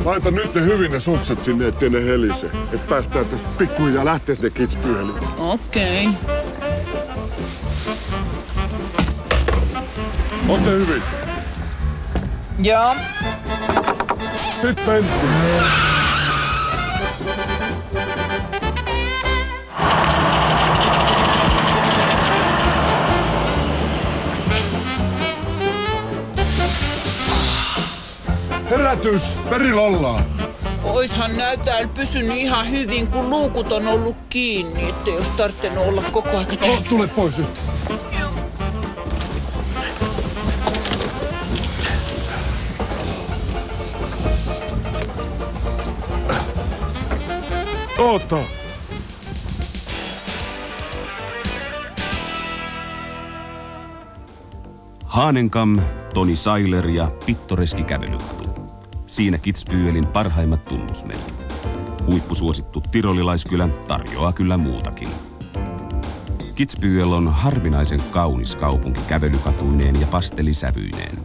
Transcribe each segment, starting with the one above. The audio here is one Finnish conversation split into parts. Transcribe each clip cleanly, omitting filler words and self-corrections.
Laita nyt ne hyvin ne sukset sinne, ettei ne helise. Et päästään tästä pikkuhiljaa lähtee sinne Kitzbüheliin. Okei. On se hyvin? Joo. Sitten mentiin. Herätys! Perillä ollaan! Oishan täällä pysynyt ihan hyvin, kun luukut on ollut kiinni, ettei olisi tarvinnut olla koko aika täällä. Tule pois nyt! Oota! Hahnenkamm, Toni Sailer ja pittoreski kävelykatu. Siinä Kitzbühelin parhaimmat tunnusmerkit. Huippusuosittu tirolilaiskylä tarjoaa kyllä muutakin. Kitzbühel on harvinaisen kaunis kaupunki kävelykatuineen ja pastelisävyineen.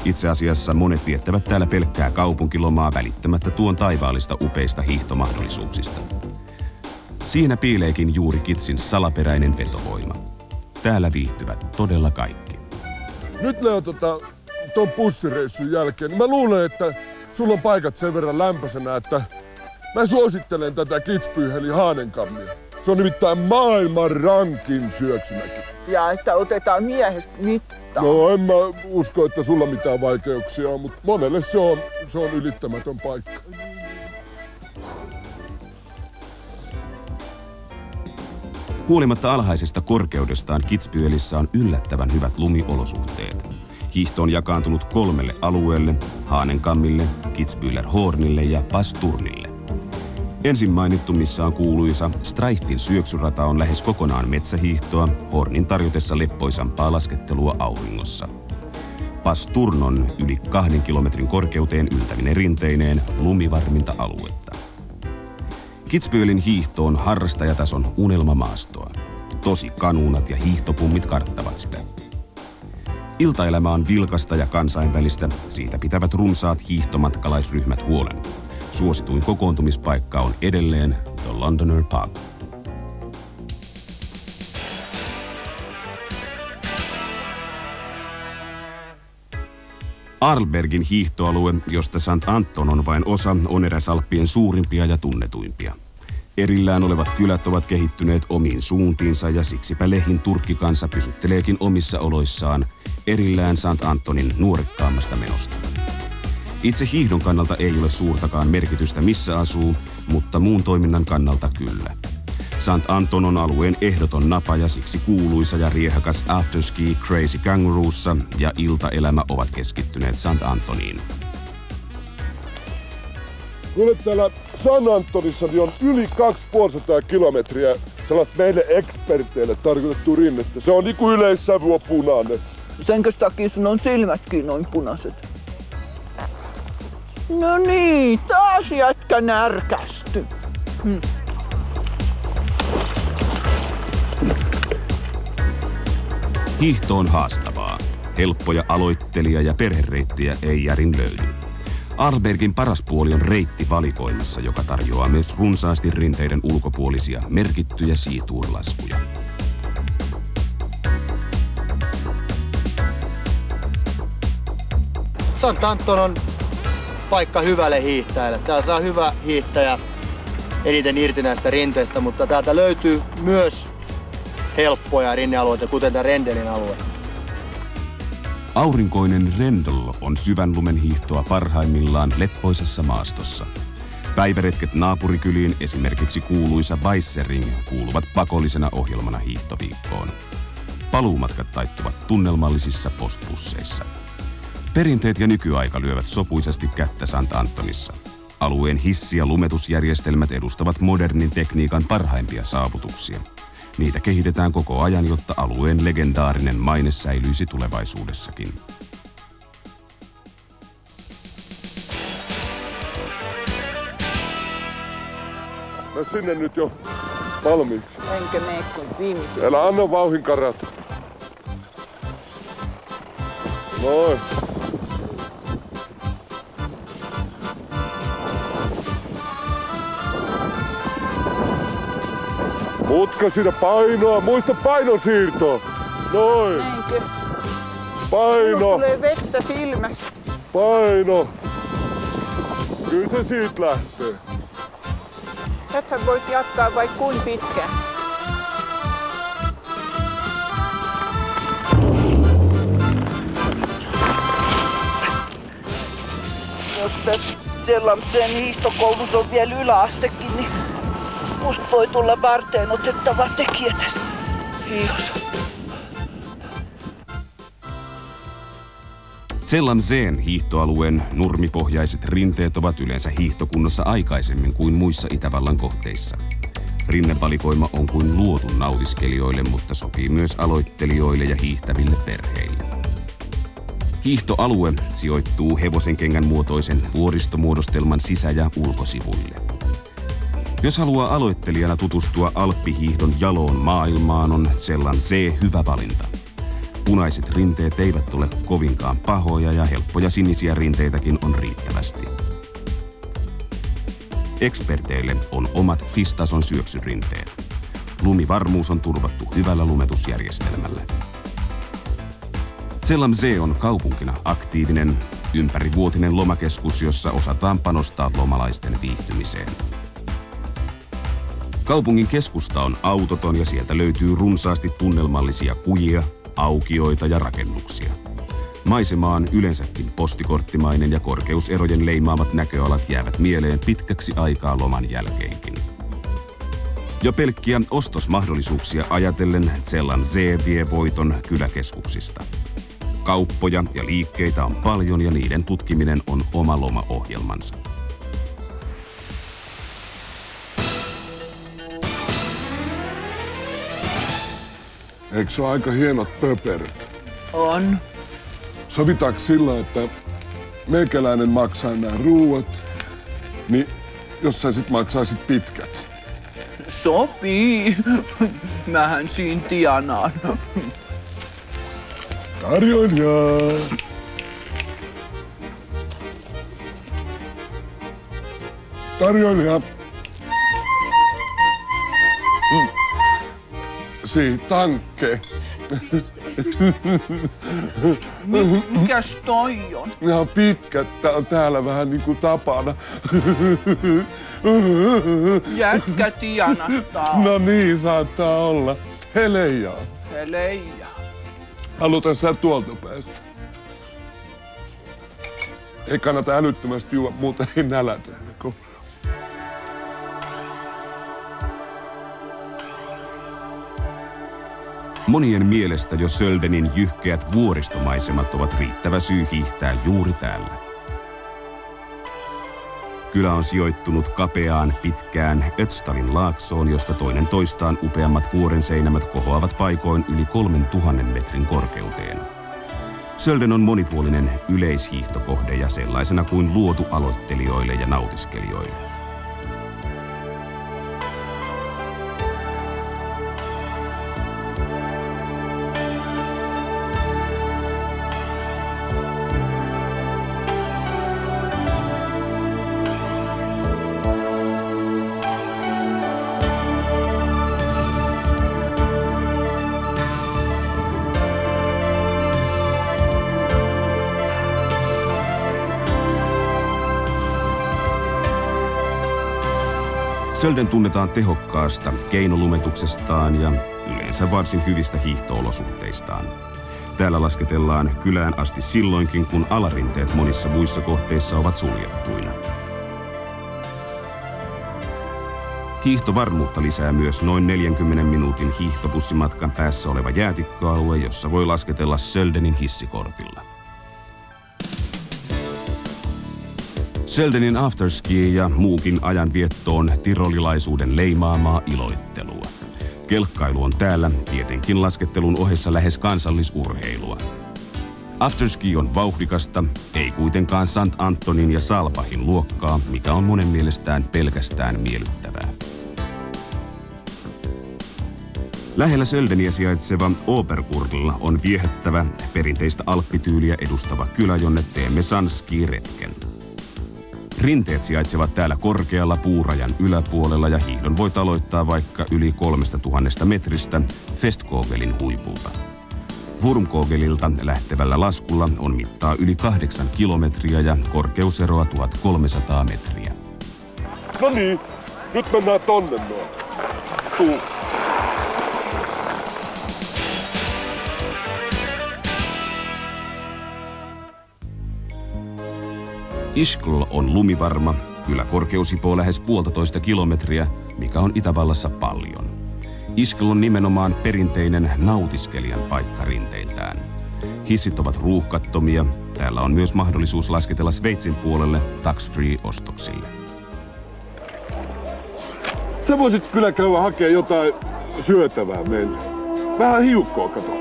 Itse asiassa monet viettävät täällä pelkkää kaupunkilomaa välittämättä tuon taivaallista upeista hiihtomahdollisuuksista. Siinä piileekin juuri Kitzin salaperäinen vetovoima. Täällä viihtyvät todella kaikki. Nyt ne otetaan ton pussireissun jälkeen. Mä luulen, että sulla on paikat sen verran lämpöisenä, että mä suosittelen tätä Kitzbühelin Hahnenkammia. Se on nimittäin maailman rankin syöksymäki. Ja että otetaan miehestä mittaa. No en mä usko, että sulla mitään vaikeuksia on, mutta monelle se on ylittämätön paikka. Huolimatta alhaisesta korkeudestaan Kitzbühelissä on yllättävän hyvät lumiolosuhteet. Hiihto on jakaantunut 3 alueelle, Hahnenkammille, Kitzbühler Hornille ja Pasturnille. Ensin mainittu, missä on kuuluisa Streifin syöksyrata, on lähes kokonaan metsähiihtoa, Hornin tarjotessa leppoisampaa laskettelua auringossa. Pasturn on yli 2 kilometrin korkeuteen yltävine rinteineen lumivarminta aluetta. Kitzbühelin hiihto on harrastajatason unelmamaastoa. Tosi kanuunat ja hiihtopummit karttavat sitä. Iltaelämä on vilkasta ja kansainvälistä, siitä pitävät runsaat hiihtomatkalaisryhmät huolen. Suosituin kokoontumispaikka on edelleen The Londoner Pub. Arlbergin hiihtoalue, josta St. Anton on vain osa, on eräs Alppien suurimpia ja tunnetuimpia. Erillään olevat kylät ovat kehittyneet omiin suuntiinsa ja siksipä Lehin turkkikansa pysytteleekin omissa oloissaan erillään St. Antonin nuorekkaammasta menosta. Itse hiihdon kannalta ei ole suurtakaan merkitystä missä asuu, mutta muun toiminnan kannalta kyllä. St. Anton on alueen ehdoton napa ja siksi kuuluisa ja riehakas afterski Crazy Kangaroossa ja iltaelämä ovat keskittyneet St. Antoniin. Kuule, täällä St. Antonissa on yli 250 kilometriä sellaista meille eksperteille tarkoitettu rinnettä. Se on niinku yleissävy on punainen. Senkö takia sun on silmätkin noin punaiset? No niin, taas jätkä närkästy. Hiihto on haastavaa. Helppoja aloittelija- ja perhereittejä ei järin löydy. Arlbergin paras puoli on reittivalikoimassa, joka tarjoaa myös runsaasti rinteiden ulkopuolisia merkittyjä siituurlaskuja. St. Anton on paikka hyvälle hiihtäjälle. Täällä saa hyvä hiihtäjä eniten irti näistä rinteistä, mutta täältä löytyy myös helppoja rinnealueita, kuten tämä Rendelin alue. Aurinkoinen Rendel on syvän lumen hiihtoa parhaimmillaan leppoisessa maastossa. Päiväretket naapurikyliin, esimerkiksi kuuluisa Weissering, kuuluvat pakollisena ohjelmana hiihtoviikkoon. Paluumatkat taittuvat tunnelmallisissa postbusseissa. Perinteet ja nykyaika lyövät sopuisasti kättä St. Antonissa. Alueen hissi- ja lumetusjärjestelmät edustavat modernin tekniikan parhaimpia saavutuksia. Niitä kehitetään koko ajan, jotta alueen legendaarinen maine säilyisi tulevaisuudessakin. Mä sinne nyt jo valmiiksi. Enkä mene kuin viimeisen. Älä anna vauhin karata. Noin. Mutka siinä painoa, muista painosiirtoa. Noin. Näinkö? Paino. Tulee vettä silmästä. Paino. Kyllä se siitä lähtee. Tätä voisi jatkaa vaikka kuin pitkään. Jos tässä Sellamsen hiihtokoulussa on vielä yläastekin, niin musta voi tulla varteen otettava tekijä tässä hiihossa. Zellamseen hiihtoalueen nurmipohjaiset rinteet ovat yleensä hiihtokunnossa aikaisemmin kuin muissa Itävallan kohteissa. Rinnevalikoima on kuin luotu nautiskelijoille, mutta sopii myös aloittelijoille ja hiihtäville perheille. Hiihtoalue sijoittuu hevosenkengän muotoisen vuoristomuodostelman sisä- ja ulkosivuille. Jos haluaa aloittelijana tutustua alppihiihdon jaloon maailmaan, on Zellamsee hyvä valinta. Punaiset rinteet eivät ole kovinkaan pahoja ja helppoja sinisiä rinteitäkin on riittävästi. Eksperteille on omat FIS-tason syöksyrinteet. Lumivarmuus on turvattu hyvällä lumetusjärjestelmällä. Zellamsee on kaupunkina aktiivinen, ympärivuotinen lomakeskus, jossa osataan panostaa lomalaisten viihtymiseen. Kaupungin keskusta on autoton ja sieltä löytyy runsaasti tunnelmallisia kujia, aukioita ja rakennuksia. Maisema on yleensäkin postikorttimainen ja korkeuserojen leimaamat näköalat jäävät mieleen pitkäksi aikaa loman jälkeenkin. Jo pelkkiä ostosmahdollisuuksia ajatellen Zellamsee vie voiton kyläkeskuksista. Kauppoja ja liikkeitä on paljon ja niiden tutkiminen on oma lomaohjelmansa. Eikö se ole aika hienot pöperöt? On. Sovitaanko sillä, että meikäläinen maksaa nämä ruuat, niin jos sä sit maksaisit pitkät? Sopii. Mähän siinä tienaan. Tarjoilija! Tarjoilija! Tankke. Mikäs toi on? Ne on pitkät, tää on täällä vähän niinku tapana. Jätkä tienastaa. No niin, saattaa olla. Helejaa. Helejaa. Halutaan sä tuolta päästä. Ei kannata älyttömästi juoda, muuten ei nälätä. Monien mielestä jo Söldenin jyhkeät vuoristomaisemat ovat riittävä syy hiihtää juuri täällä. Kylä on sijoittunut kapeaan, pitkään Ötstalin laaksoon, josta toinen toistaan upeammat vuoren seinämät kohoavat paikoin yli 3000 metrin korkeuteen. Sölden on monipuolinen yleishiihtokohde ja sellaisena kuin luotu aloittelijoille ja nautiskelijoille. Sölden tunnetaan tehokkaasta keinolumetuksestaan ja yleensä varsin hyvistä hiihto-olosuhteistaan. Täällä lasketellaan kylään asti silloinkin, kun alarinteet monissa muissa kohteissa ovat suljettuina. Hiihtovarmuutta lisää myös noin 40 minuutin hiihtobussimatkan päässä oleva jäätikköalue, jossa voi lasketella Söldenin hissikortilla. Söldenin afterski ja muukin ajanvietto on tirolilaisuuden leimaamaa iloittelua. Kelkkailu on täällä tietenkin laskettelun ohessa lähes kansallisurheilua. Afterski on vauhdikasta, ei kuitenkaan Sant Antonin ja Saalbachin luokkaa, mikä on monen mielestään pelkästään miellyttävää. Lähellä Söldeniä sijaitseva Obergurgl on viehättävä, perinteistä alppityyliä edustava kylä, jonne teemme Sanski-retken. Rinteet sijaitsevat täällä korkealla puurajan yläpuolella ja hiihdon voit aloittaa vaikka yli 3000 metristä Festkogelin huipulta. Wurmkogelilta lähtevällä laskulla on mittaa yli 8 kilometriä ja korkeuseroa 1300 metriä. No niin, nyt mennään tonne noin. Tuu. Iskl on lumivarma, yläkorkeus hipoo lähes 1,5 kilometriä, mikä on Itävallassa paljon. Iskl on nimenomaan perinteinen nautiskelijan paikka rinteiltään. Hissit ovat ruuhkattomia, täällä on myös mahdollisuus lasketella Sveitsin puolelle tax-free-ostoksille. Sä voisit kyllä käydä hakemaan jotain syötävää meille. Vähän hiukkoa, kato.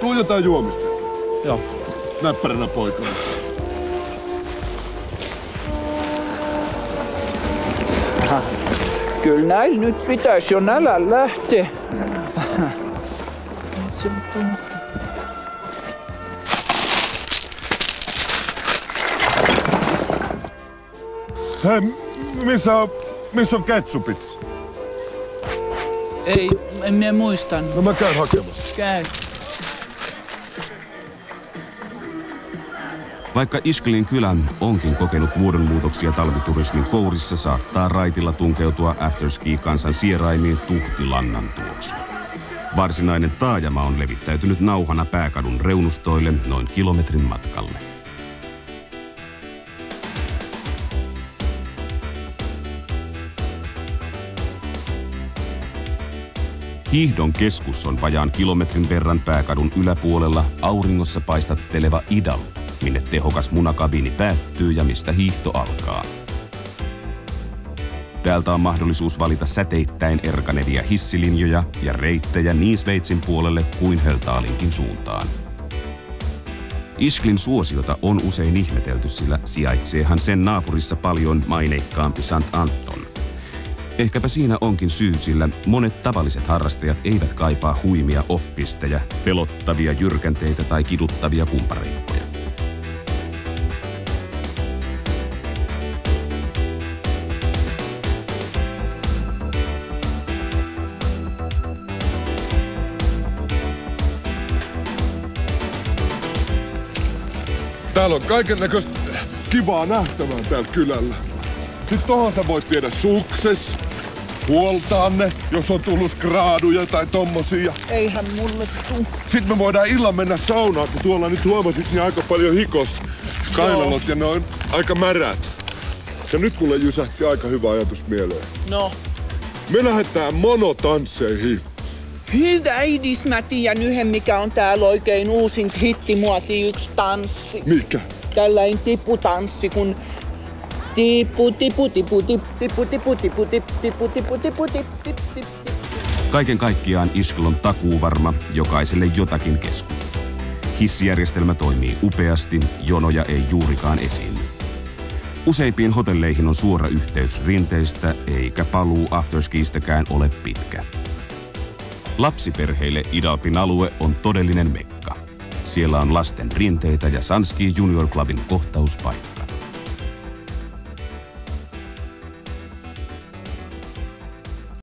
Tuo jotain juomista. Joo. Näppäränä poikana. Kyllä näillä nyt pitäisi jo nälän lähteä. Hei, missä on ketsupit? Ei, en minä muistan. No mä käyn hakemassa. Käy. Vaikka Isklin kylä onkin kokenut muodonmuutoksia talviturismin kourissa, saattaa raitilla tunkeutua afterski-kansan sieraimiin tuhtilannan tuoksu. Varsinainen taajama on levittäytynyt nauhana pääkadun reunustoille noin kilometrin matkalle. Hiihdon keskus on vajaan kilometrin verran pääkadun yläpuolella auringossa paistatteleva Idal, minne tehokas munakabiini päättyy ja mistä hiihto alkaa. Täältä on mahdollisuus valita säteittäin erkaneviä hissilinjoja ja reittejä niin Sveitsin puolelle kuin Höltaalinkin suuntaan. Isklin suosiota on usein ihmetelty, sillä sijaitseehan sen naapurissa paljon maineikkaampi St. Anton. Ehkäpä siinä onkin syy, sillä monet tavalliset harrastajat eivät kaipaa huimia off-pistejä, pelottavia jyrkänteitä tai kiduttavia kumpareikkoja. Täällä on kaikennäköistä kivaa nähtävää täällä kylällä. Sitten tohon sä voit viedä sukses, huoltaan ne, jos on tullut skraaduja tai tommosia. Eihän mulle tuu. Sitten me voidaan illan mennä saunaan, kun tuolla nyt huomasit niin aika paljon hikosta. Kainalot ja ne on aika märät. Ja nyt mulle jysähti aika hyvä ajatus mieleen. No. Me lähdetään monotansseihin. Hyvä idis, mä tiedän yhden, mikä on täällä oikein uusin hittimuoti, yksi tanssi. Mikä? Tällainen tiputanssi, kun tipu, tipu, tipu, tipu, tipu, tipu, tipu, tipu, tipu, tipu, tipu, tipu, tipu. Kaiken kaikkiaan Iskl on takuuvarma, jokaiselle jotakin keskus. Hissijärjestelmä toimii upeasti, jonoja ei juurikaan esiinny. Useimpiin hotelleihin on suora yhteys rinteistä, eikä paluu afterskiistäkään ole pitkä. Lapsiperheille Idalpin alue on todellinen mekka. Siellä on lasten rinteitä ja Sanski Junior Clubin kohtauspaikka.